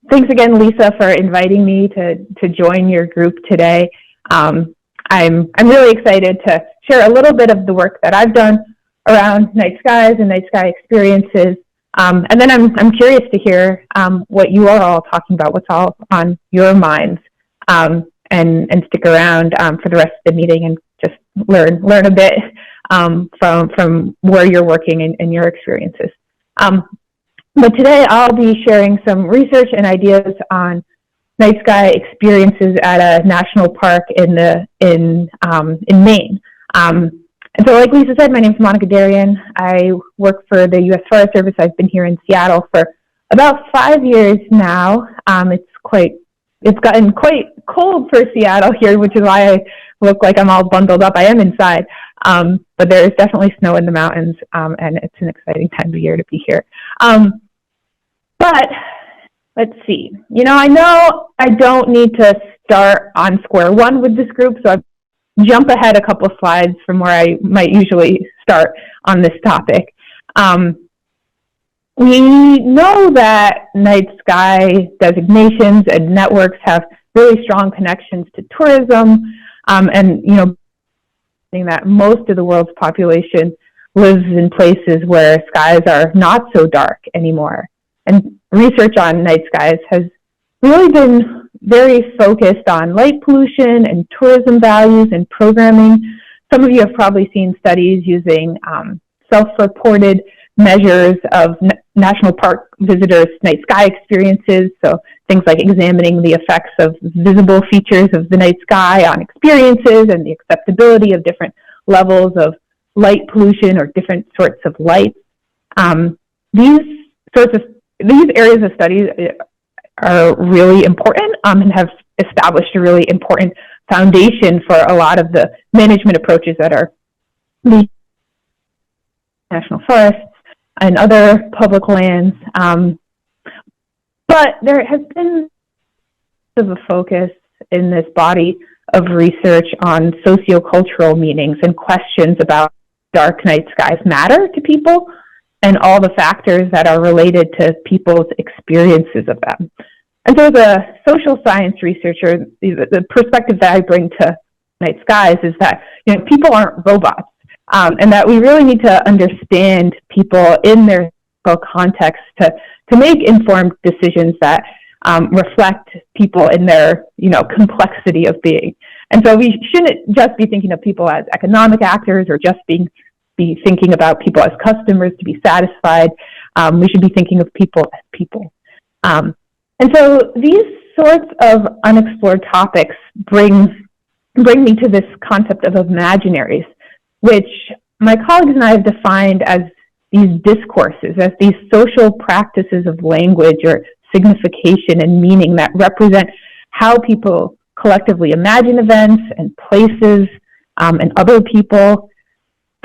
Thanks again, Lisa, for inviting me to join your group today. I'm really excited to share a little bit of the work that I've done around night skies and night sky experiences. And then I'm curious to hear what you are all talking about, what's all on your minds, and stick around for the rest of the meeting and just learn a bit from where you're working and your experiences. But today I'll be sharing some research and ideas on night sky experiences at a national park in Maine. And so, like Lisa said, my name is Monika Derrien. I work for the U.S. Forest Service. I've been here in Seattle for about 5 years now. It's gotten quite cold for Seattle here, which is why I look like I'm all bundled up. I am inside, but there is definitely snow in the mountains, and it's an exciting time of year to be here. But let's see. I know I don't need to start on square one with this group, so I'll jump ahead a couple slides from where I might usually start on this topic. We know that night sky designations and networks have really strong connections to tourism, and that most of the world's population lives in places where skies are not so dark anymore. And research on night skies has really been very focused on light pollution and tourism values and programming. Some of you have probably seen studies using self-reported measures of national park visitors' night sky experiences. So things like examining the effects of visible features of the night sky on experiences and the acceptability of different levels of light pollution or different sorts of light. These areas of studies are really important and have established a really important foundation for a lot of the management approaches that are the national forests and other public lands. But there has been a focus in this body of research on sociocultural meanings and questions about dark night skies matter to people and all the factors that are related to people's experiences of them. And so as a social science researcher, the perspective that I bring to night skies is that people aren't robots, and that we really need to understand people in their context to make informed decisions that reflect people in their complexity of being. And so we shouldn't just be thinking of people as economic actors or just be thinking about people as customers to be satisfied. We should be thinking of people as people. And so these sorts of unexplored topics bring me to this concept of imaginaries, which my colleagues and I have defined as these discourses, as these social practices of language or signification and meaning that represent how people collectively imagine events and places and other people.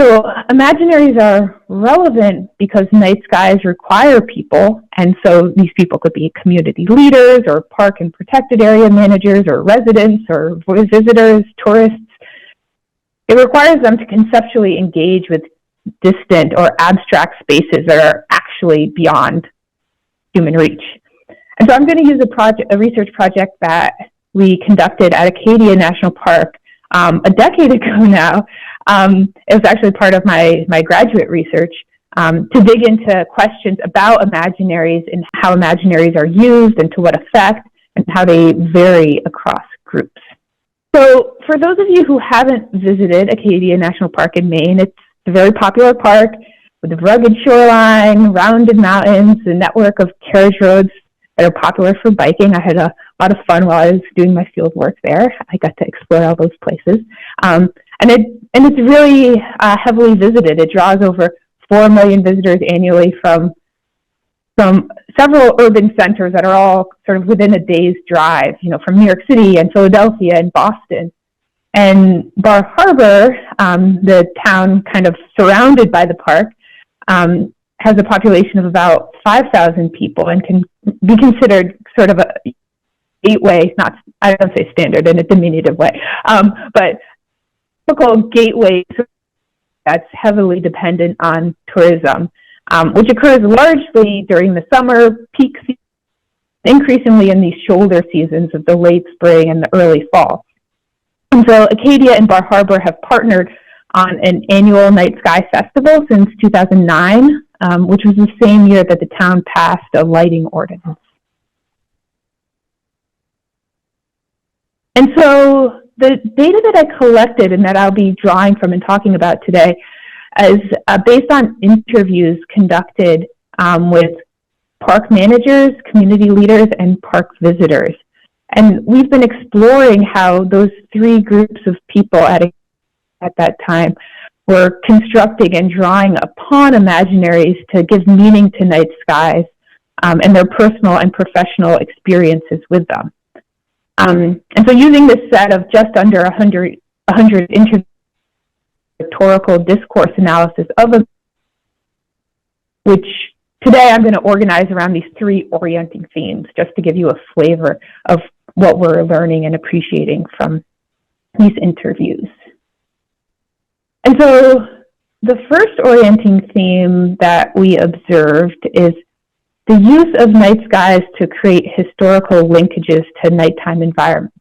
So imaginaries are relevant because night skies require people, and so these people could be community leaders or park and protected area managers or residents or visitors, tourists. It requires them to conceptually engage with distant or abstract spaces that are actually beyond human reach. And so I'm going to use a research project that we conducted at Acadia National Park a decade ago now. It was actually part of my graduate research to dig into questions about imaginaries and how imaginaries are used and to what effect and how they vary across groups. So for those of you who haven't visited Acadia National Park in Maine, it's a very popular park with a rugged shoreline, rounded mountains, a network of carriage roads that are popular for biking. I had a lot of fun while I was doing my field work there. I got to explore all those places. And it's really heavily visited. It draws over 4 million visitors annually from several urban centers that are all sort of within a day's drive, from New York City and Philadelphia and Boston. And Bar Harbor, the town kind of surrounded by the park, has a population of about 5,000 people and can be considered sort of a gateway, I don't say standard in a diminutive way, but typical gateway that's heavily dependent on tourism, which occurs largely during the summer peak season increasingly in these shoulder seasons of the late spring and the early fall. And so Acadia and Bar Harbor have partnered on an annual night sky festival since 2009, which was the same year that the town passed a lighting ordinance. And so the data that I collected and that I'll be drawing from and talking about today is based on interviews conducted with park managers, community leaders, and park visitors. And we've been exploring how those three groups of people at that time were constructing and drawing upon imaginaries to give meaning to night skies and their personal and professional experiences with them. And so using this set of just under 100 interviews, rhetorical discourse analysis of a, which today I'm going to organize around these three orienting themes, just to give you a flavor of what we're learning and appreciating from these interviews. And so the first orienting theme that we observed is the use of night skies to create historical linkages to nighttime environments.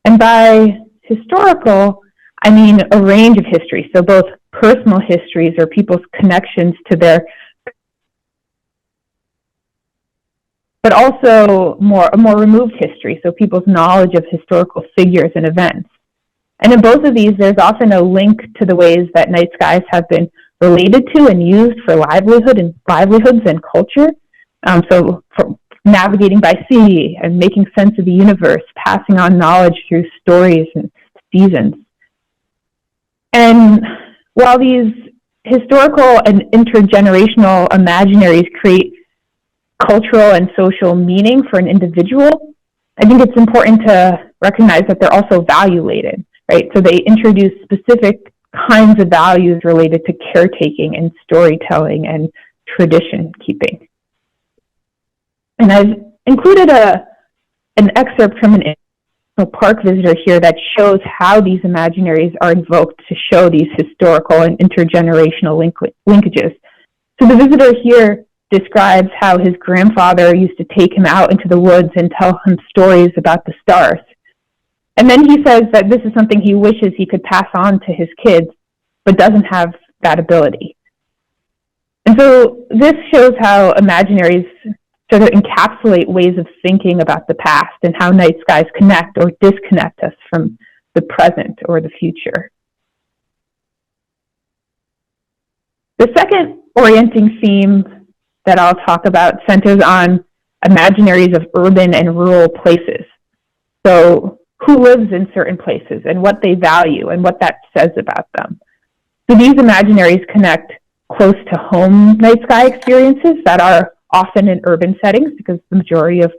And by historical, I mean a range of history, so both personal histories or people's connections to their, but also a more removed history, so people's knowledge of historical figures and events. And in both of these, there's often a link to the ways that night skies have been related to and used for livelihoods and culture. So for navigating by sea and making sense of the universe, passing on knowledge through stories and seasons. And while these historical and intergenerational imaginaries create cultural and social meaning for an individual, I think it's important to recognize that they're also value-laden, right? So they introduce specific kinds of values related to caretaking and storytelling and tradition keeping. And I've included an excerpt from an park visitor here that shows how these imaginaries are invoked to show these historical and intergenerational linkages. So the visitor here describes how his grandfather used to take him out into the woods and tell him stories about the stars. And then he says that this is something he wishes he could pass on to his kids, but doesn't have that ability. And so this shows how imaginaries sort of encapsulate ways of thinking about the past and how night skies connect or disconnect us from the present or the future. The second orienting theme that I'll talk about centers on imaginaries of urban and rural places. So who lives in certain places and what they value and what that says about them. So these imaginaries connect close to home night sky experiences that are often in urban settings, because the majority of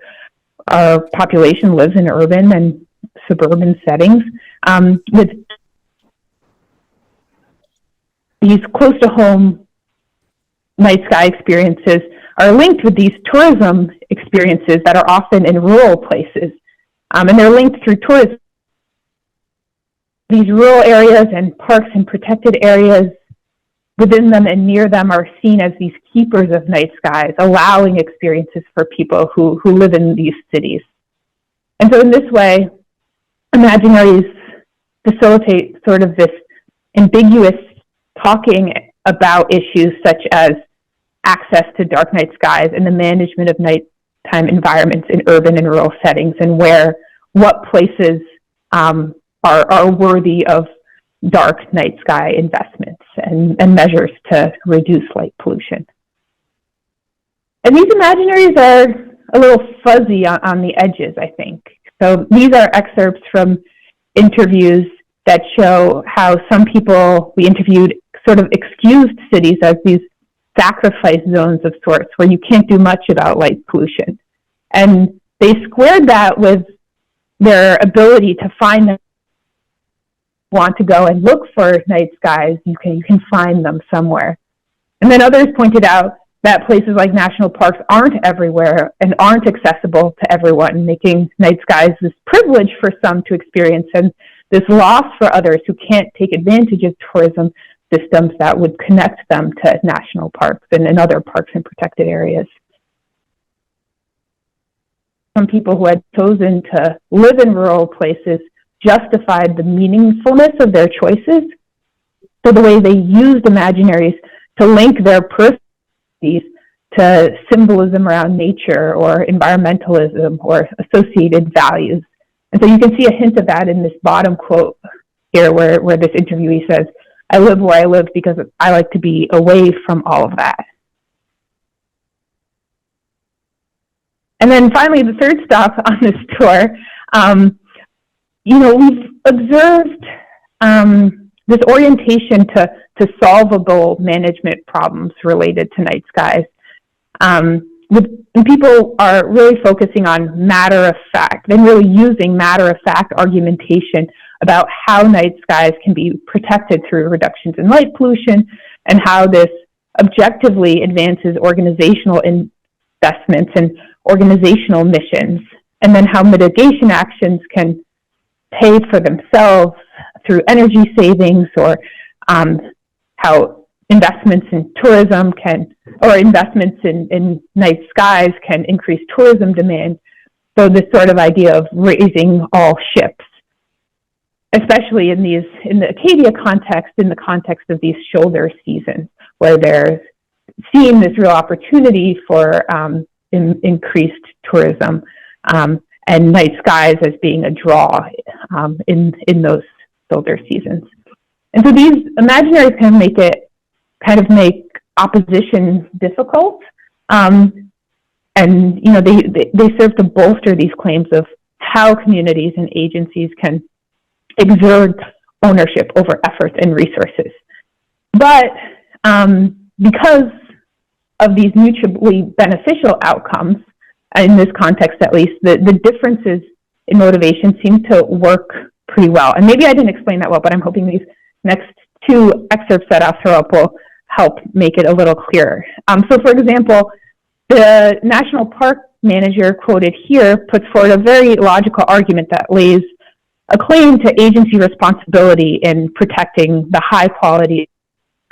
our population lives in urban and suburban settings. With these close to home night sky experiences are linked with these tourism experiences that are often in rural places. And they're linked through tourism. These rural areas and parks and protected areas within them and near them are seen as these keepers of night skies, allowing experiences for people who live in these cities. And so in this way, imaginaries facilitate sort of this ambiguous talking about issues such as access to dark night skies and the management of nighttime environments in urban and rural settings, and what places are worthy of dark night sky investments and measures to reduce light pollution. And these imaginaries are a little fuzzy on the edges, I think. So these are excerpts from interviews that show how some people we interviewed sort of excused cities as these sacrifice zones of sorts where you can't do much about light pollution. And they squared that with their ability to find them. Want to go and look for night skies, you can find them somewhere. And then others pointed out that places like national parks aren't everywhere and aren't accessible to everyone, making night skies this privilege for some to experience and this loss for others who can't take advantage of tourism systems that would connect them to national parks and other parks and protected areas. from people who had chosen to live in rural places justified the meaningfulness of their choices. So the way they used imaginaries to link their personalities to symbolism around nature or environmentalism or associated values. And so you can see a hint of that in this bottom quote here where this interviewee says, "I live where I live because I like to be away from all of that." And then finally, the third stop on this tour, we've observed this orientation to solvable management problems related to night skies. And people are really focusing on matter-of-fact and really using matter-of-fact argumentation about how night skies can be protected through reductions in light pollution and how this objectively advances organizational investments and organizational missions, and then how mitigation actions can pay for themselves through energy savings, or how investments in tourism investments in night skies can increase tourism demand. So this sort of idea of raising all ships, especially in the Acadia context, in the context of these shoulder seasons, where they're seeing this real opportunity for increased tourism, and night skies as being a draw in those shoulder seasons. And so these imaginaries kind of make opposition difficult, and they serve to bolster these claims of how communities and agencies can exert ownership over efforts and resources. But because of these mutually beneficial outcomes, in this context at least, the differences in motivation seem to work pretty well. And maybe I didn't explain that well, but I'm hoping these next two excerpts that I'll throw up will help make it a little clearer. So for example, the national park manager quoted here puts forward a very logical argument that lays a claim to agency responsibility in protecting the high quality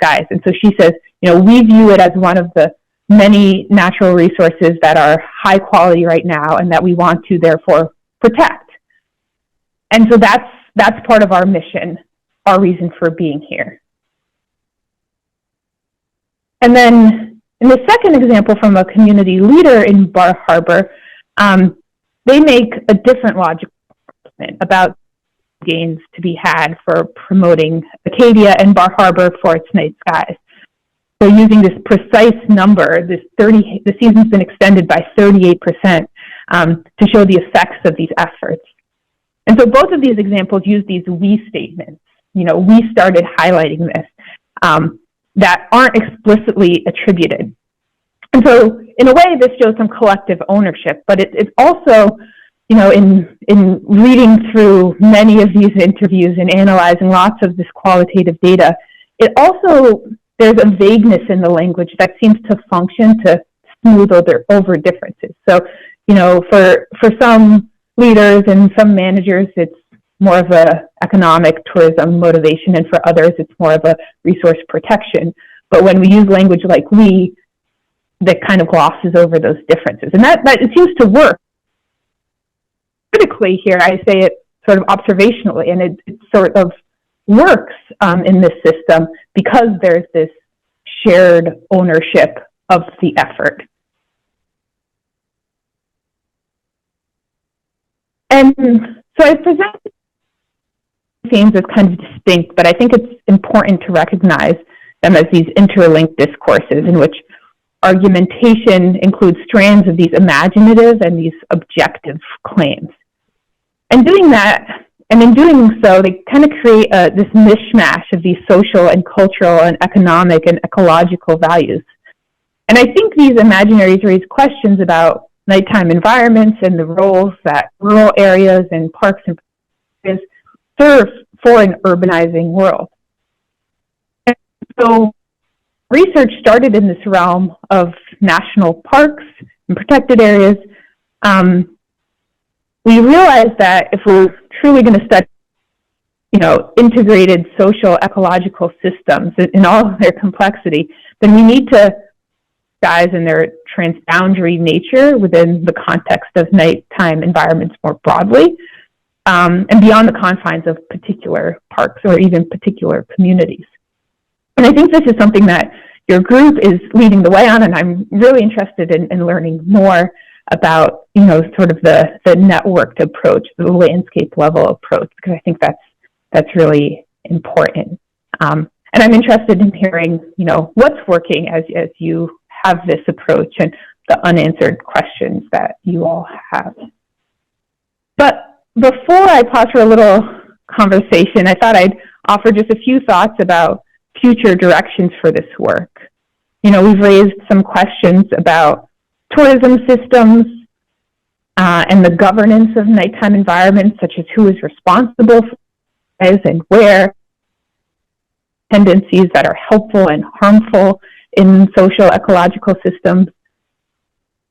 skies. And so she says, we view it as one of the many natural resources that are high quality right now and that we want to therefore protect. And so that's part of our mission, our reason for being here. And then in the second example from a community leader in Bar Harbor, they make a different logical argument about gains to be had for promoting Acadia and Bar Harbor for its night skies. So using this precise number, the season's been extended by 38% to show the effects of these efforts. And so both of these examples use these we statements. We started highlighting this, that aren't explicitly attributed. And so in a way, this shows some collective ownership, but it's also, in reading through many of these interviews and analyzing lots of this qualitative data, there's a vagueness in the language that seems to function to smooth over differences. So, for some leaders and some managers, it's more of a economic tourism motivation, and for others, it's more of a resource protection. But when we use language like that kind of glosses over those differences. And that it seems to work. Critically here, I say it sort of observationally, and it sort of works in this system because there's this shared ownership of the effort. And so I present themes as kind of distinct, but I think it's important to recognize them as these interlinked discourses in which argumentation includes strands of these imaginative and these objective claims. And doing that, and in doing so, they kind of create this mishmash of these social and cultural and economic and ecological values. And I think these imaginaries raise questions about nighttime environments and the roles that rural areas and parks and areas serve for an urbanizing world. And so research started in this realm of national parks and protected areas. We realized that if we're truly going to study, integrated social ecological systems in all of their complexity, then we need to skies and their transboundary nature within the context of nighttime environments more broadly, and beyond the confines of particular parks or even particular communities. And I think this is something that your group is leading the way on, and I'm really interested in learning more about, sort of the networked approach, the landscape level approach, because I think that's really important. And I'm interested in hearing, what's working as you have this approach and the unanswered questions that you all have. But before I pause for a little conversation, I thought I'd offer just a few thoughts about future directions for this work. We've raised some questions about tourism systems and the governance of nighttime environments, such as who is responsible for this and where, tendencies that are helpful and harmful in social ecological systems.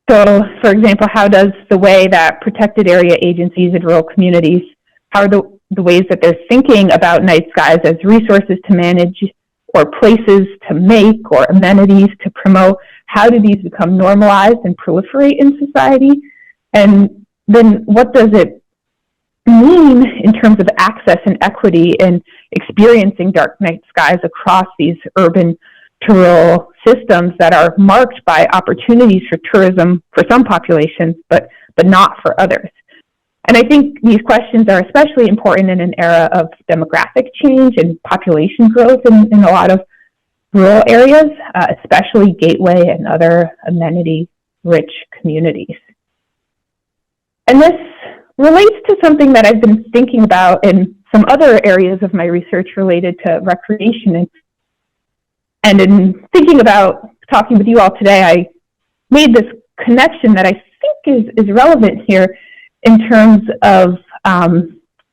So, for example, how does the way that protected area agencies in rural communities, how are the ways that they're thinking about night skies as resources to manage or places to make or amenities to promote, how do these become normalized and proliferate in society? And then what does it mean in terms of access and equity in experiencing dark night skies across these urban to rural systems that are marked by opportunities for tourism for some populations, but not for others? And I think these questions are especially important in an era of demographic change and population growth in a lot of rural areas, especially gateway and other amenity-rich communities. And this relates to something that I've been thinking about in some other areas of my research related to recreation. And in thinking about talking with you all today, I made this connection that I think is relevant here in terms of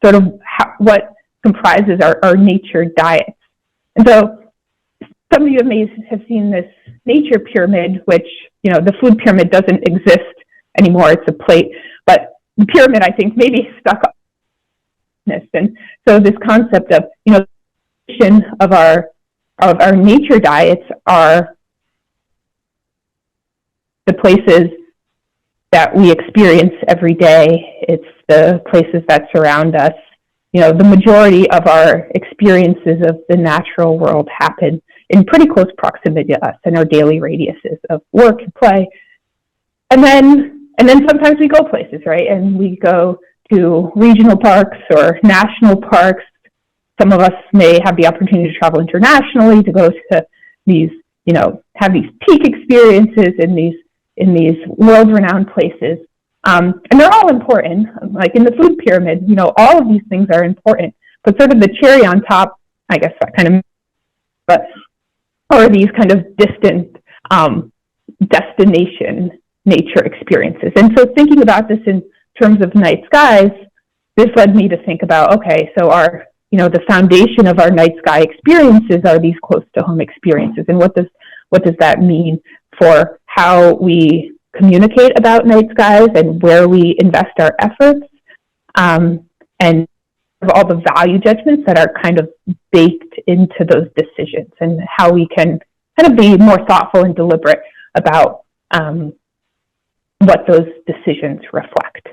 sort of what comprises our nature diets. And so some of you may have seen this nature pyramid, which, the food pyramid doesn't exist anymore. It's a plate, but the pyramid, I think, maybe stuck up. And so this concept of, of our nature diets are the places that we experience every day. It's the places that surround us. The majority of our experiences of the natural world happen in pretty close proximity to us in our daily radiuses of work and play. And then sometimes we go places, right? And we go to regional parks or national parks. Some of us may have the opportunity to travel internationally to go to these, have these peak experiences in these world-renowned places. And they're all important. Like in the food pyramid, all of these things are important. But sort of the cherry on top, I guess that kind of, but are these kind of distant destination nature experiences. And so thinking about this in terms of night skies, this led me to think about, okay, so the foundation of our night sky experiences are these close to home experiences. And what does that mean for how we communicate about night skies and where we invest our efforts, and all the value judgments that are kind of baked into those decisions, and how we can kind of be more thoughtful and deliberate about what those decisions reflect.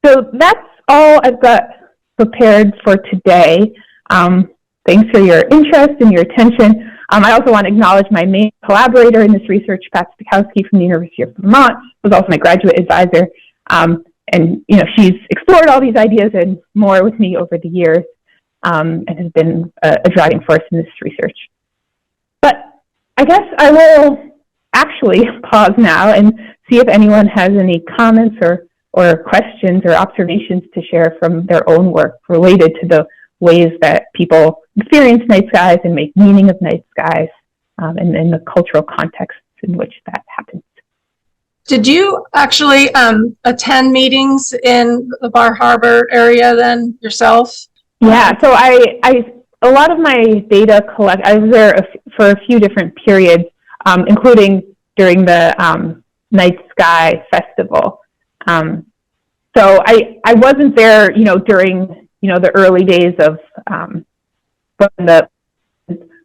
So that's all I've got prepared for today. Thanks for your interest and your attention. I also want to acknowledge my main collaborator in this research, Pat Stokowski from the University of Vermont, who's also my graduate advisor. And she's explored all these ideas and more with me over the years, and has been a driving force in this research. But I guess I will actually pause now and see if anyone has any comments or questions or observations to share from their own work related to the ways that people experience night skies and make meaning of night skies, and in the cultural context in which that happens. Did you actually attend meetings in the Bar Harbor area then yourself? Yeah, so a lot of my data I was there for a few different periods, including during the Night Sky Festival. So I wasn't there, during, the early days of when the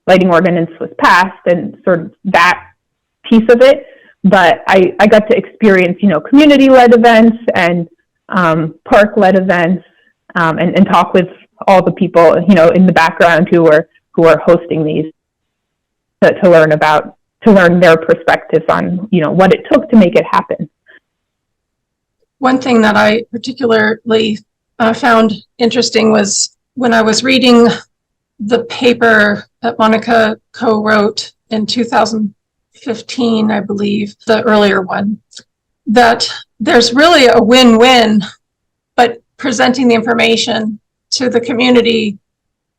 lighting ordinance was passed and sort of that piece of it. But I got to experience, community-led events and park-led events, and talk with all the people, in the background who are hosting these to learn their perspectives on, what it took to make it happen. One thing that I particularly found interesting was when I was reading the paper that Monika co-wrote in 2015, I believe, the earlier one, that there's really a win-win, but presenting the information to the community,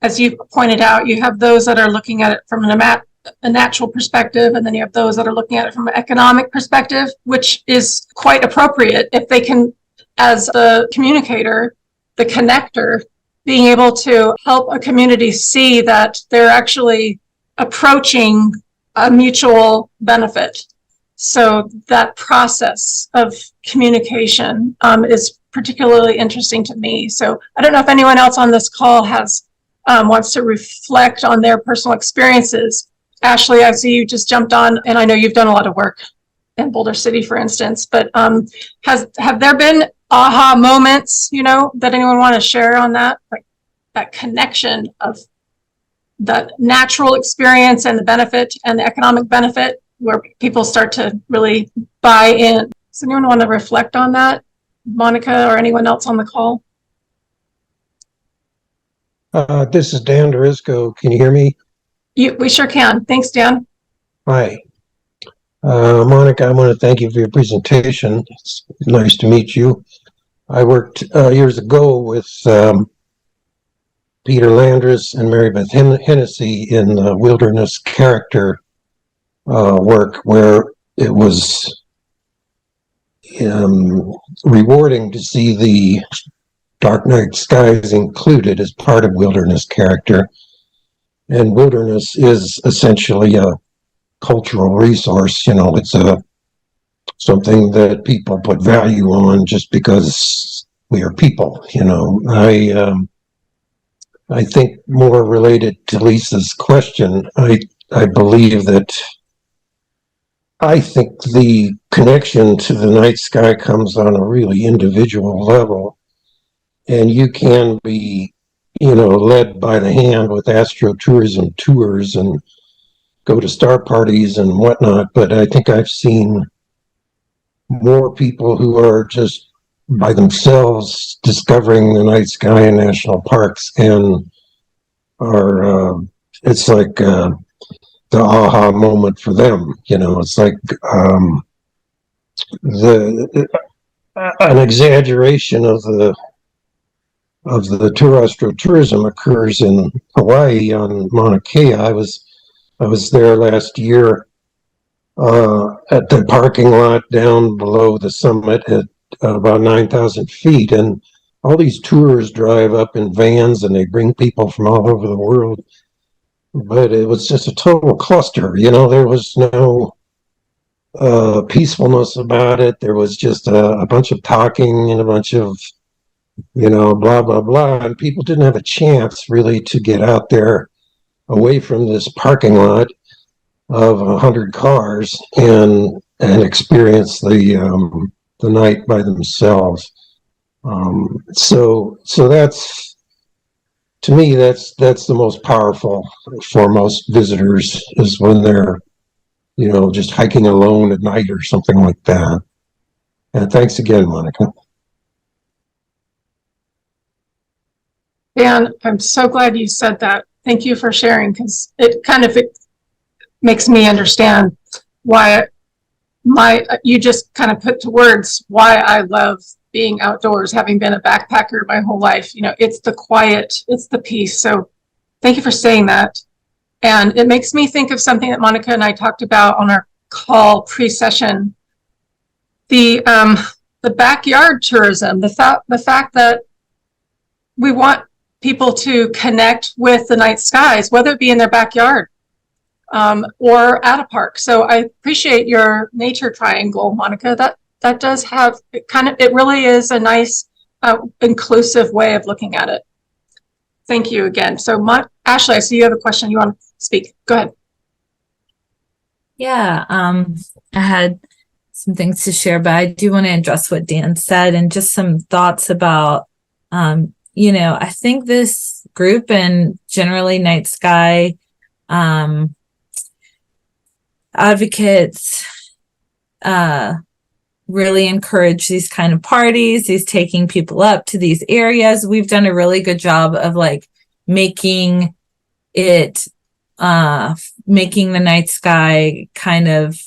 as you pointed out, you have those that are looking at it from a natural perspective, and then you have those that are looking at it from an economic perspective, which is quite appropriate if they can, as the communicator, the connector, being able to help a community see that they're actually approaching a mutual benefit. So that process of communication is particularly interesting to me. So I don't know if anyone else on this call wants to reflect on their personal experiences. Ashley, I see you just jumped on, and I know you've done a lot of work in Boulder City, for instance, but have there been aha moments, that anyone want to share on that? Like that connection of that natural experience and the benefit and the economic benefit where people start to really buy in. Does anyone want to reflect on that? Monika or anyone else on the call? This is Dan Dorisco. Can you hear me? We sure can. Thanks, Dan. Hi. Monika, I want to thank you for your presentation. It's nice to meet you. I worked years ago with Peter Landris and Mary Beth Hennessy in wilderness character work, where it was rewarding to see the dark night skies included as part of wilderness character. And wilderness is essentially a cultural resource. It's something that people put value on just because we are people. I think more related to Lisa's question, I believe that I think the connection to the night sky comes on a really individual level, and you can be, led by the hand with astrotourism tours and go to star parties and whatnot. But I think I've seen more people who are just by themselves discovering the night sky in national parks and are, it's like the aha moment for them. It's like an exaggeration of the tour astrotourism occurs in Hawaii on Mauna Kea. I was there last year at the parking lot down below the summit at about 9,000 feet, and all these tours drive up in vans and they bring people from all over the world. But it was just a total cluster. There was no peacefulness about it. There was just a bunch of talking and a bunch of blah, blah, blah. And people didn't have a chance really to get out there away from this parking lot of 100 cars and experience the night by themselves. So that's, to me, that's the most powerful for most visitors, is when they're, just hiking alone at night or something like that. And thanks again, Monika. Dan, I'm so glad you said that. Thank you for sharing, because it makes me understand why you just kind of put to words why I love being outdoors, having been a backpacker my whole life. It's the quiet, it's the peace. So thank you for saying that. And it makes me think of something that Monika and I talked about on our call pre-session. The backyard tourism, the fact that we want people to connect with the night skies, whether it be in their backyard or at a park. So I appreciate your nature triangle, Monika. That does have it really is a nice inclusive way of looking at it. Thank you again. So Ashley, I see you have a question you want to speak. Go ahead. Yeah, I had some things to share, but I do want to address what Dan said and just some thoughts about, I think this group and generally Night Sky advocates really encourage these kind of parties, these taking people up to these areas. We've done a really good job of like making it making the Night Sky kind of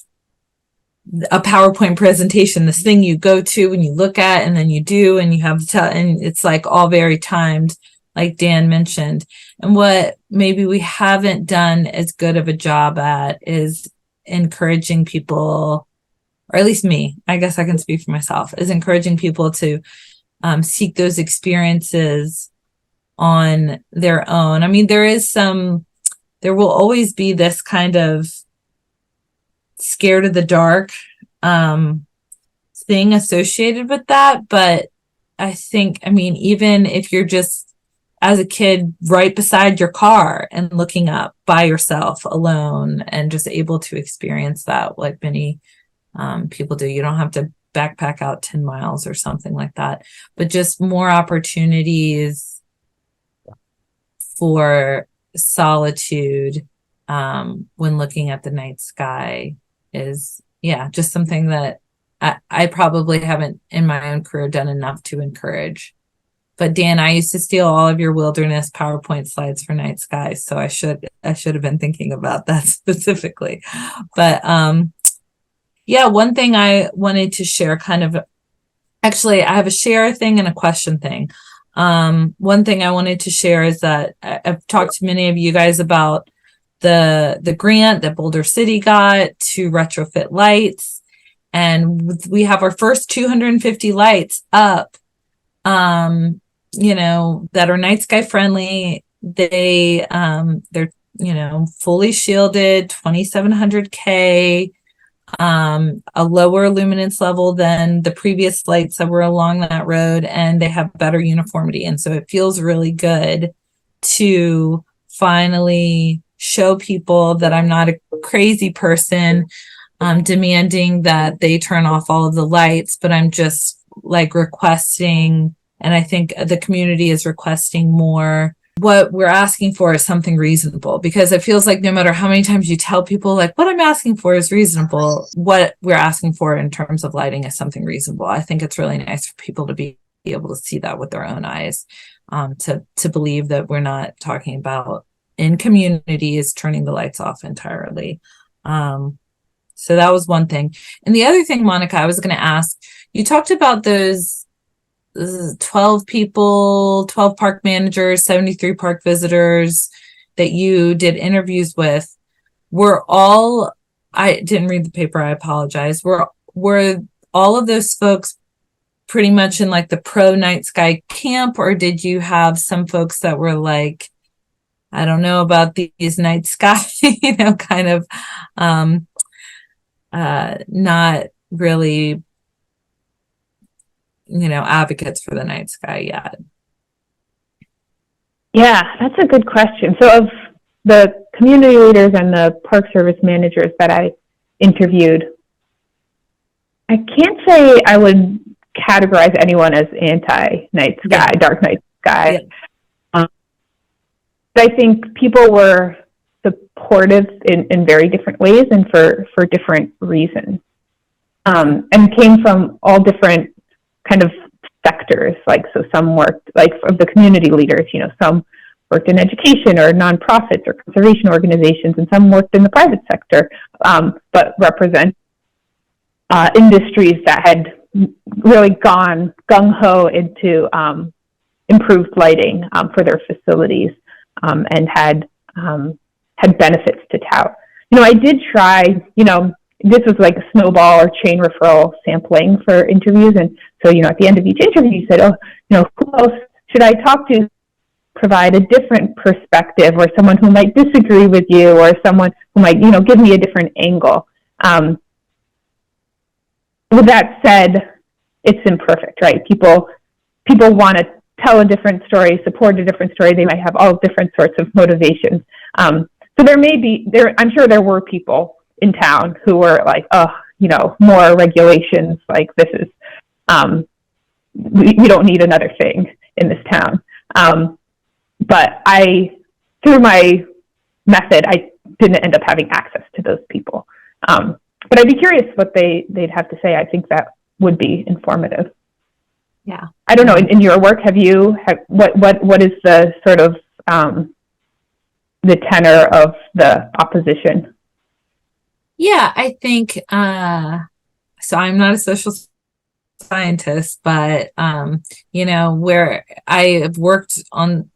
a PowerPoint presentation, this thing you go to and you look at and then you do and you have to tell, and it's like all very timed, like Dan mentioned. And what maybe we haven't done as good of a job at is encouraging people, or at least me, I guess I can speak for myself, is encouraging people to seek those experiences on their own. I mean, there will always be this kind of scared of the dark thing associated with that. But I think, even if you're just as a kid right beside your car and looking up by yourself alone and just able to experience that like many people do, you don't have to backpack out 10 miles or something like that, but just more opportunities for solitude when looking at the night sky is just something that I probably haven't in my own career done enough to encourage. But Dan, I used to steal all of your wilderness PowerPoint slides for night skies, so I should have been thinking about that specifically. But one thing I wanted to share, actually I have a share thing and a question thing. One thing I wanted to share is that I've talked to many of you guys about the grant that Boulder City got to retrofit lights, and we have our first 250 lights up, that are night sky friendly. They're fully shielded, 2700 K, a lower luminance level than the previous lights that were along that road, and they have better uniformity. And so it feels really good to finally show people that I'm not a crazy person demanding that they turn off all of the lights, but I'm just like requesting, and I think the community is requesting more. What we're asking for is something reasonable, because it feels like no matter how many times you tell people like what I'm asking for is reasonable, what we're asking for in terms of lighting is something reasonable. I think it's really nice for people to be able to see that with their own eyes, to believe that we're not talking about in communities turning the lights off entirely. So that was one thing. And the other thing, Monika, I was going to ask, you talked about those 12 people, 12 park managers, 73 park visitors that you did interviews with. I didn't read the paper, I apologize. Were all of those folks pretty much in like the pro night sky camp, or did you have some folks that were like, I don't know about these night sky, kind of not really advocates for the night sky yet? Yeah, that's a good question. So of the community leaders and the Park Service managers that I interviewed, I can't say I would categorize anyone as anti-night sky, dark night sky. Yeah. But I think people were supportive in very different ways and for different reasons, and came from all different kind of sectors. So some worked, of the community leaders, some worked in education or nonprofits or conservation organizations, and some worked in the private sector, but represent industries that had really gone gung-ho into improved lighting for their facilities, and had benefits to tout. I did try, this was like a snowball or chain referral sampling for interviews. And so, at the end of each interview, you said, who else should I talk to provide a different perspective, or someone who might disagree with you, or someone who might, give me a different angle. With that said, it's imperfect, right? People want to tell a different story, support a different story. They might have all different sorts of motivations. So there may be, I'm sure there were people in town who were like, oh, more regulations, like this is, we don't need another thing in this town. But through my method, I didn't end up having access to those people. But I'd be curious what they'd have to say. I think that would be informative. Yeah. I don't know, in your work, what is the sort of, the tenor of the opposition? Yeah, I think, so I'm not a social scientist, but, where I have worked on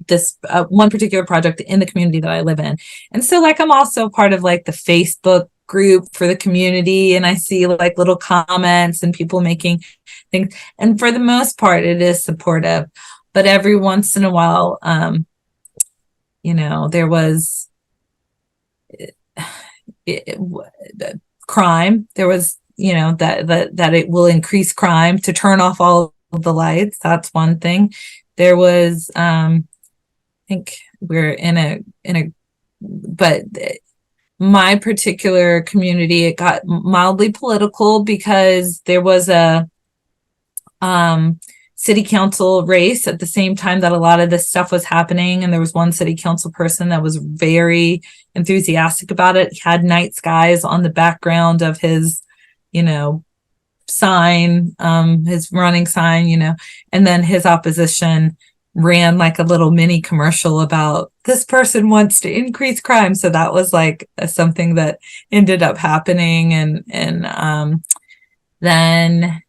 this one particular project in the community that I live in. And so like, I'm also part of like the Facebook group for the community, and I see like little comments and people making things. And for the most part, it is supportive, but every once in a while, there was crime. There was, that it will increase crime to turn off all of the lights. That's one thing. There was, I think we're but my particular community, it got mildly political because there was a city council race at the same time that a lot of this stuff was happening. And there was one city council person that was very enthusiastic about it. He had night skies on the background of his, sign, his running sign, and then his opposition ran like a little mini commercial about this person wants to increase crime. So that was like something that ended up happening. And then,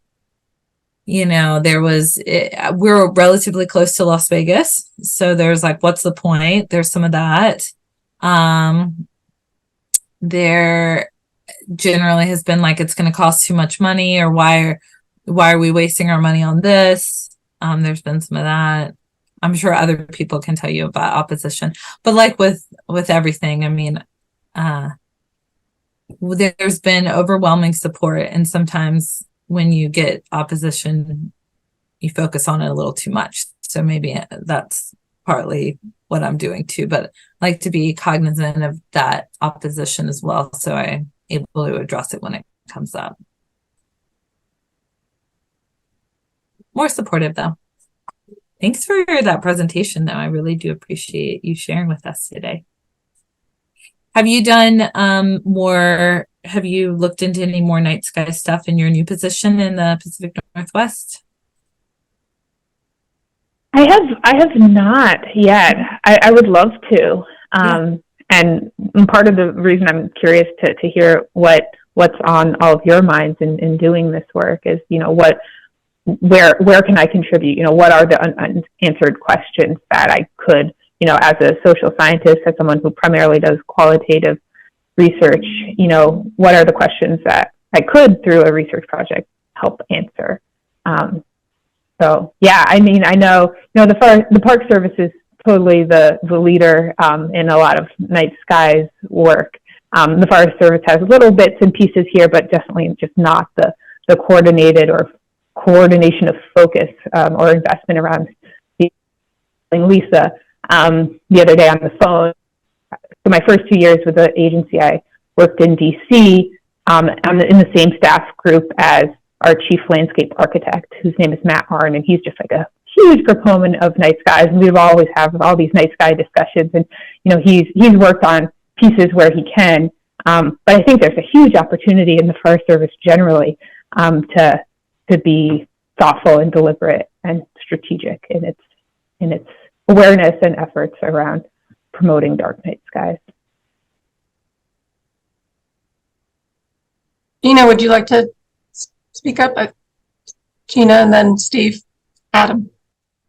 there was, we're relatively close to Las Vegas. So there's like, what's the point? There's some of that. There generally has been like, it's going to cost too much money, or why are we wasting our money on this? There's been some of that. I'm sure other people can tell you about opposition, but like with everything, I mean, there's been overwhelming support, and sometimes when you get opposition, you focus on it a little too much. So maybe that's partly what I'm doing too, but I like to be cognizant of that opposition as well, so I'm able to address it when it comes up. More supportive though. Thanks for that presentation, though. I really do appreciate you sharing with us today. Have you done have you looked into any more night sky stuff in your new position in the Pacific Northwest? I have not yet. I would love to. And part of the reason I'm curious to hear what's on all of your minds in doing this work is, where can I contribute? What are the unanswered questions that I could, as a social scientist, as someone who primarily does qualitative research, what are the questions that I could, through a research project, help answer? So yeah, I mean, I know, the Park Service is totally the leader in a lot of night skies work. The Forest Service has little bits and pieces here, but definitely just not the coordinated or coordination of focus or investment around Lisa the other day on the phone. So my first 2 years with the agency, I worked in DC. I'm in the same staff group as our chief landscape architect, whose name is Matt Arn, and he's just like a huge proponent of night skies. And we've always have all these night sky discussions, and he's worked on pieces where he can. But I think there's a huge opportunity in the Forest Service generally to be thoughtful and deliberate and strategic in its awareness and efforts around promoting dark night skies. Gina, would you like to speak up? Gina, and then Steve, Adam.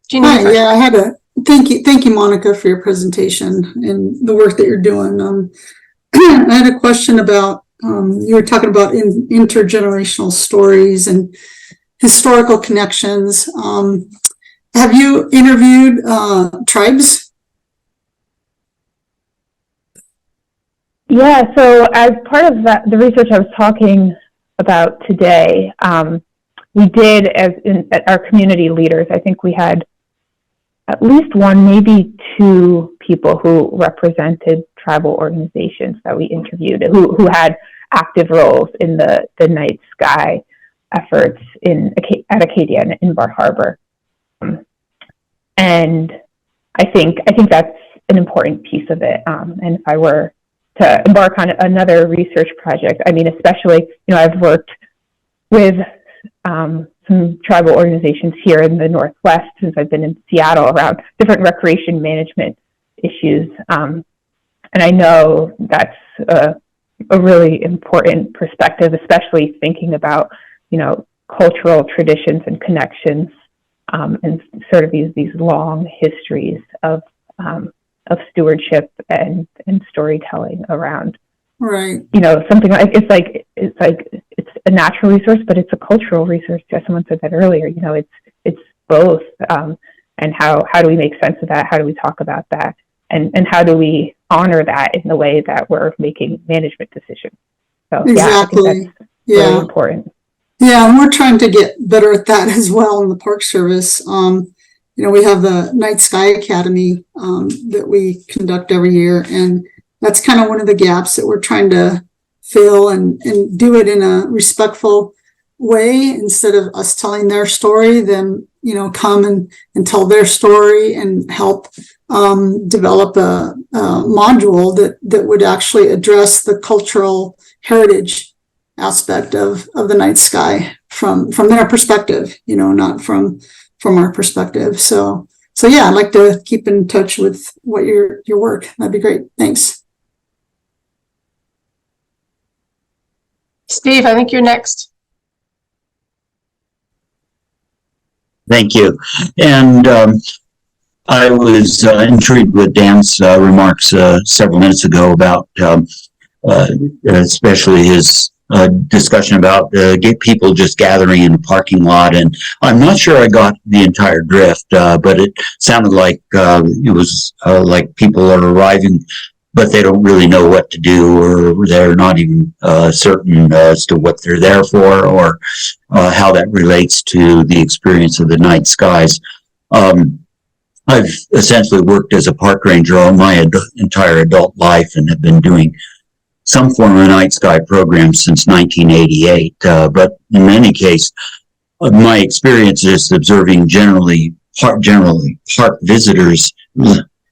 Gina, hi, yeah, I had a thank you, Monika, for your presentation and the work that you're doing. I had a question about you were talking about intergenerational stories and historical connections. Have you interviewed tribes? Yeah, so as part of the research I was talking about today, we did, at our community leaders, I think we had at least one, maybe two people who represented tribal organizations that we interviewed who had active roles in the night sky efforts at Acadia and in Bar Harbor. And I think that's an important piece of it. And if I were to embark on another research project, I mean, especially, I've worked with some tribal organizations here in the Northwest since I've been in Seattle around different recreation management issues. And I know that's a really important perspective, especially thinking about, cultural traditions and connections, and sort of these long histories of stewardship and storytelling around, Right. Something like it's a natural resource, but it's a cultural resource. As someone said that earlier, it's both. And how do we make sense of that? How do we talk about that? And how do we honor that in the way that we're making management decisions? So Exactly. yeah, I think that's really important. Yeah, and we're trying to get better at that as well in the Park Service. We have the Night Sky Academy that we conduct every year, and that's kind of one of the gaps that we're trying to fill and do it in a respectful way. Instead of us telling their story, then come and tell their story and help develop a module that would actually address the cultural heritage aspect of the night sky from their perspective, not from our perspective. So yeah, I'd like to keep in touch with what your work. That'd be great. Thanks. Steve, I think you're next. Thank you. And I was intrigued with Dan's remarks several minutes ago about especially his discussion about people just gathering in the parking lot. And I'm not sure I got the entire drift, but it sounded like it was like people are arriving, but they don't really know what to do, or they're not even certain as to what they're there for, or how that relates to the experience of the night skies. I've essentially worked as a park ranger all my entire adult life and have been doing some form of night sky program since 1988. But in any case, my experience is observing generally park visitors,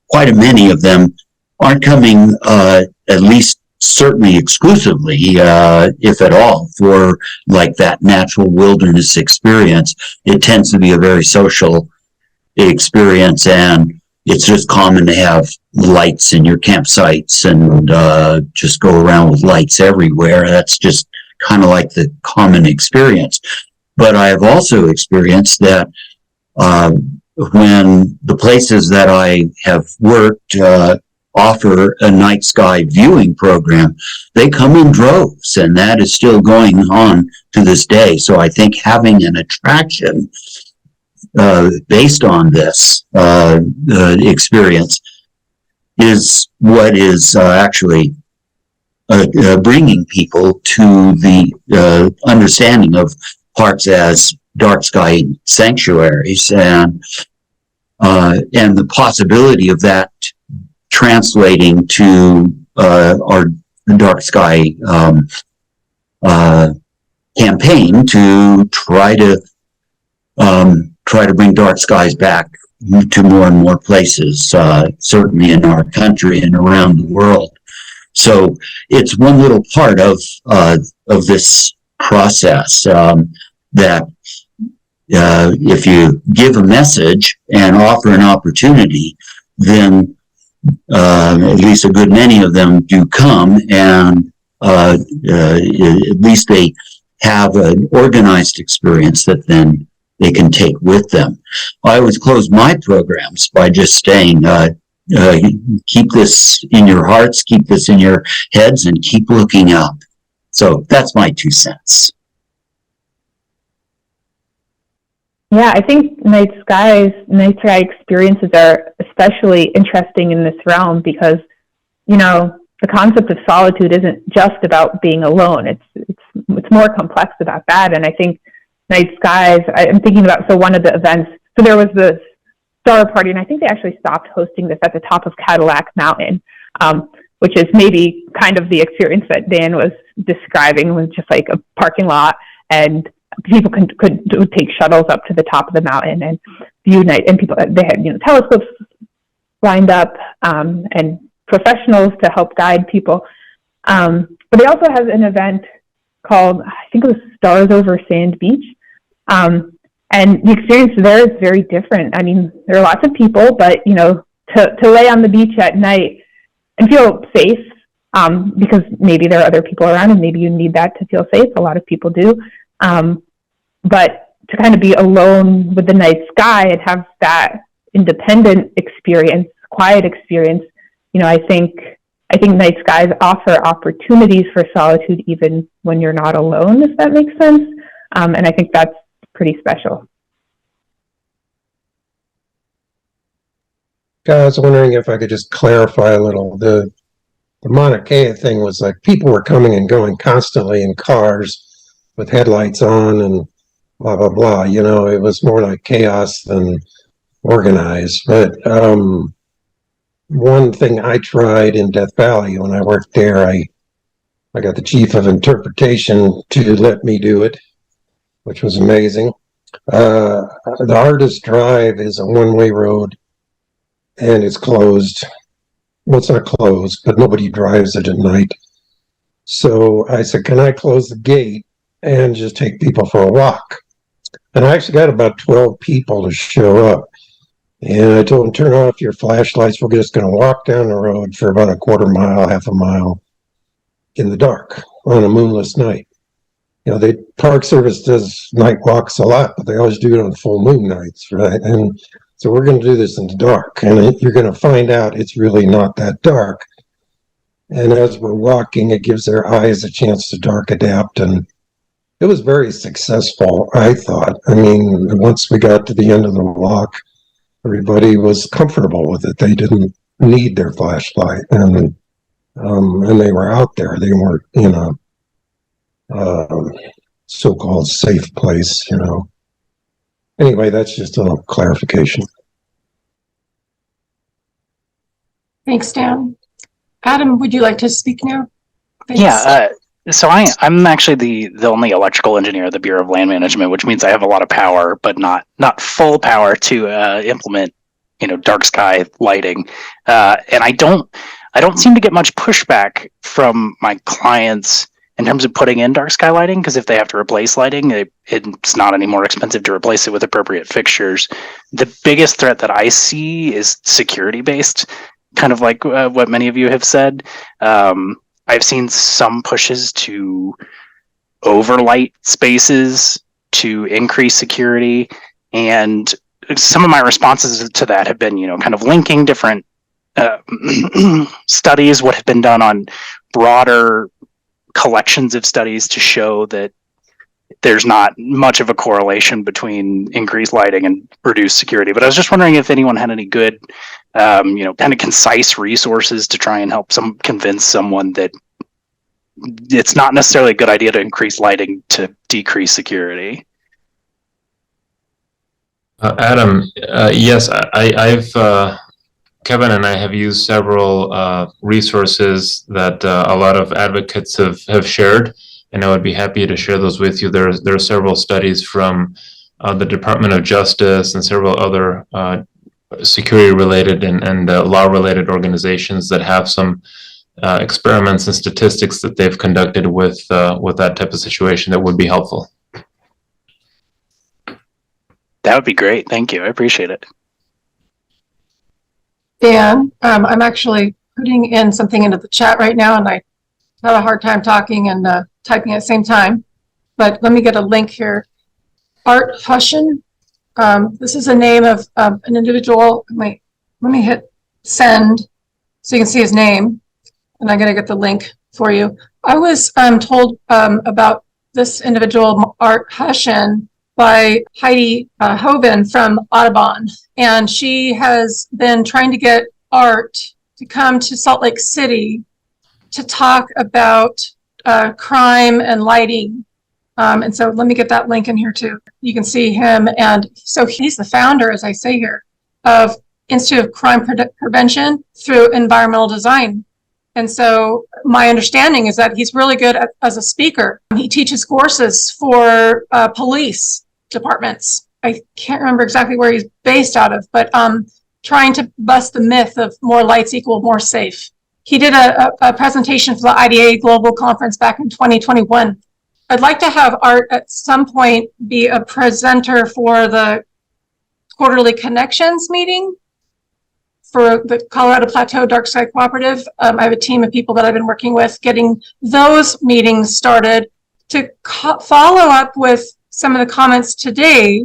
quite a many of them aren't coming, at least certainly exclusively, if at all, for like that natural wilderness experience. It tends to be a very social experience, and it's just common to have lights in your campsites and just go around with lights everywhere. That's just kind of like the common experience. But I have also experienced that when the places that I have worked offer a night sky viewing program, they come in droves, and that is still going on to this day. So I think having an attraction based on this experience is what is actually bringing people to the understanding of parks as dark sky sanctuaries, and the possibility of that translating to our dark sky campaign to try to bring dark skies back to more and more places, certainly in our country and around the world. So it's one little part of this process that if you give a message and offer an opportunity, then at least a good many of them do come, and at least they have an organized experience that then they can take with them. I always close my programs by just saying, keep this in your hearts, keep this in your heads, and keep looking up. So that's my 2 cents. Yeah, I think night sky experiences are especially interesting in this realm because, the concept of solitude isn't just about being alone. It's more complex about that. And I think night skies, I'm thinking about, so one of the events, so there was the Star Party, and I think they actually stopped hosting this at the top of Cadillac Mountain. which is maybe kind of the experience that Dan was describing, with just like a parking lot, and people would take shuttles up to the top of the mountain and view night, and people, they had, telescopes lined up, and professionals to help guide people. But they also have an event called, I think it was Stars Over Sand Beach. And the experience there is very different. I mean, there are lots of people, but, to lay on the beach at night and feel safe, because maybe there are other people around and maybe you need that to feel safe. A lot of people do. But to kind of be alone with the night sky and have that independent experience, quiet experience, I think night skies offer opportunities for solitude even when you're not alone, if that makes sense. And I think that's pretty special. I was wondering if I could just clarify a little. The Mauna Kea thing was like people were coming and going constantly in cars with headlights on and blah, blah, blah. It was more like chaos than organized. But one thing I tried in Death Valley when I worked there, I got the chief of interpretation to let me do it, which was amazing. The Artist Drive is a one-way road, and it's closed. Well, it's not closed, but nobody drives it at night. So I said, can I close the gate and just take people for a walk? And I actually got about 12 people to show up. And I told them, turn off your flashlights. We're just going to walk down the road for about a quarter mile, half a mile in the dark on a moonless night. The Park Service does night walks a lot, but they always do it on full moon nights, right? And so we're going to do this in the dark, and you're going to find out it's really not that dark. And as we're walking, it gives their eyes a chance to dark adapt, and it was very successful, I thought. I mean, once we got to the end of the walk, everybody was comfortable with it. They didn't need their flashlight, and they were out there. They weren't in a so-called safe place, Anyway, that's just a little clarification. Thanks, Dan. Adam, would you like to speak now? Thanks. Yeah, so I'm actually the only electrical engineer at the Bureau of Land Management, which means I have a lot of power, but not full power to implement, dark sky lighting. And I don't seem to get much pushback from my clients in terms of putting in dark sky lighting, because if they have to replace lighting, it's not any more expensive to replace it with appropriate fixtures. The biggest threat that I see is security based, kind of like what many of you have said. I've seen some pushes to overlight spaces to increase security, and some of my responses to that have been, kind of linking different studies, what have been done on broader collections of studies to show that there's not much of a correlation between increased lighting and reduced security. But I was just wondering if anyone had any good, kind of concise resources to try and help convince someone that it's not necessarily a good idea to increase lighting to decrease security. Adam, yes, I've Kevin and I have used several resources that a lot of advocates have shared, and I would be happy to share those with you. There are several studies from the Department of Justice and several other security-related and law-related organizations that have some experiments and statistics that they've conducted with that type of situation that would be helpful. That would be great. Thank you. I appreciate it. Dan, I'm actually putting in something into the chat right now, and I have a hard time talking and typing at the same time. But let me get a link here. Art Hushin. This is a name of an individual. Wait, let me hit send so you can see his name. And I'm going to get the link for you. I was told about this individual, Art Hushin, by Heidi Hoven from Audubon. And she has been trying to get Art to come to Salt Lake City to talk about crime and lighting. And so let me get that link in here too. You can see him. And so he's the founder, as I say here, of Institute of Crime Prevention through Environmental Design. And so my understanding is that he's really good as a speaker. He teaches courses for police departments. I can't remember exactly where he's based out of, but trying to bust the myth of more lights equal more safe. He did a presentation for the IDA Global Conference back in 2021. I'd like to have Art at some point be a presenter for the quarterly connections meeting for the Colorado Plateau Dark Sky Cooperative. I have a team of people that I've been working with getting those meetings started to follow up with some of the comments today,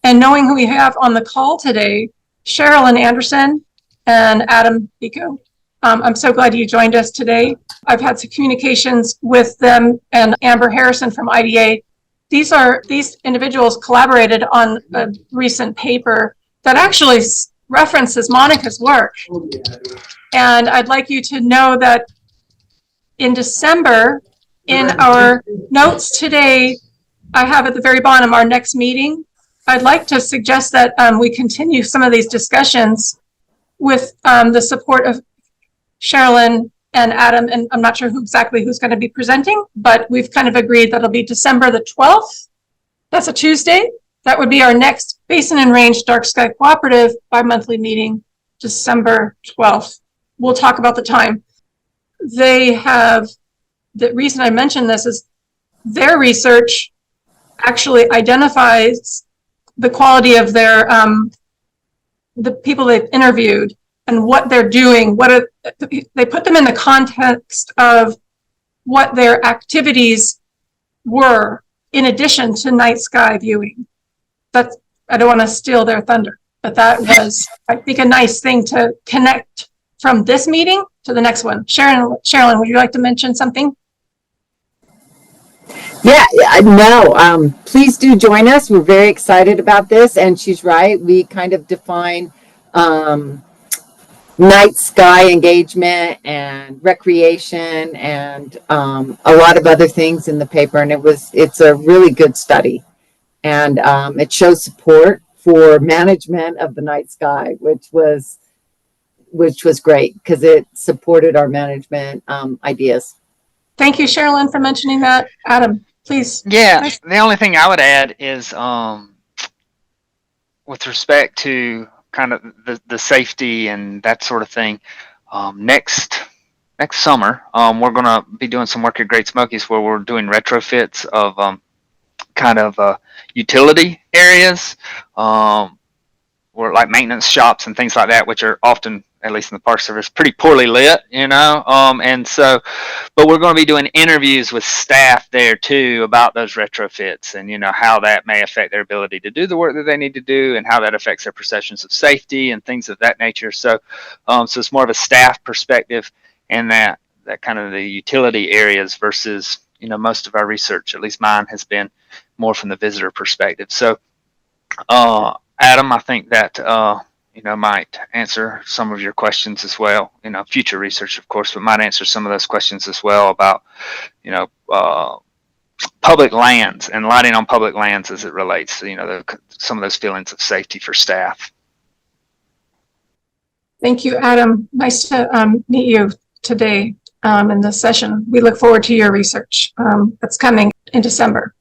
and knowing who we have on the call today, Sherilyn Anderson and Adam Bico. I'm so glad you joined us today. I've had some communications with them and Amber Harrison from IDA. These individuals collaborated on a recent paper that actually references Monika's work. And I'd like you to know that in December, in our notes today, I have at the very bottom our next meeting. I'd like to suggest that we continue some of these discussions with the support of Sherilyn and Adam, and I'm not sure exactly who's going to be presenting, but we've kind of agreed that it'll be December the 12th. That's a Tuesday. That would be our next Basin and Range Dark Sky Cooperative bi-monthly meeting, December 12th. We'll talk about the time. The reason I mention this is their research actually identifies the quality of their, the people they've interviewed and what they're doing. They put them in the context of what their activities were in addition to night sky viewing. I don't want to steal their thunder, but that was, I think, a nice thing to connect from this meeting to the next one. Sherilyn, would you like to mention something? Yeah, no, please do join us. We're very excited about this. And she's right. We kind of define night sky engagement and recreation and a lot of other things in the paper. And it's a really good study. And it shows support for management of the night sky, which was great because it supported our management ideas. Thank you, Sherilyn, for mentioning that. Adam, please. Yeah, the only thing I would add is with respect to kind of the safety and that sort of thing, next summer, we're going to be doing some work at Great Smokies where we're doing retrofits of kind of utility areas, or like maintenance shops and things like that, which are often, at least in the Park Service, pretty poorly lit, and so, but we're going to be doing interviews with staff there too about those retrofits and, how that may affect their ability to do the work that they need to do and how that affects their perceptions of safety and things of that nature. So, so it's more of a staff perspective and that kind of the utility areas versus, most of our research, at least mine, has been more from the visitor perspective. So, Adam, I think that, might answer some of your questions as well. Future research, of course, but might answer some of those questions as well about, public lands and lighting on public lands as it relates to, some of those feelings of safety for staff. Thank you, Adam. Nice to meet you today in this session. We look forward to your research that's coming in December.